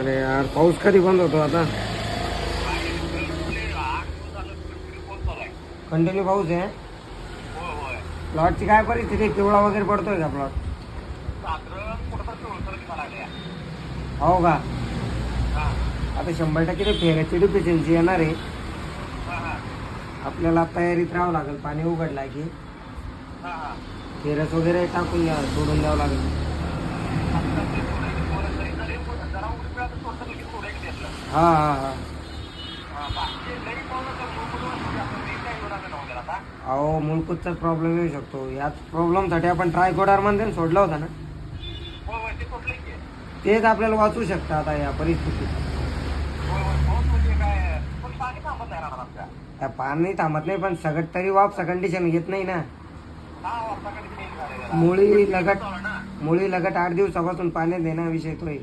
अरे यार पाऊस कधी बंद होतो आता? कंटिन्यू पाऊस आहे. प्लॉटची काय परिस्थिती आहे? पिवळा वगैरे पडतोय का प्लॉट? हो का? आता 100% ते फेऱ्याची डिफिशियन्सी येणार आहे. आपल्याला तयारीत राहावं लागेल. पाणी उघडला की फेरस वगैरे टाकून सोडून द्यावं लागेल. हा हा हा. अहो मुळकुतचाच प्रॉब्लेम येऊ शकतो. याच प्रॉब्लेमसाठी आपण ट्रायकोडार मध्ये सोडला होता ना. तेच आपल्याला वाचू शकतं आता या परिस्थितीत. त्या पाणी थांबत नाही पण सगळं तरी वापसा कंडिशन घेत नाही ना. मुळी लगट 8 दिवसापासून पाण्यात देणं विषय तो आहे.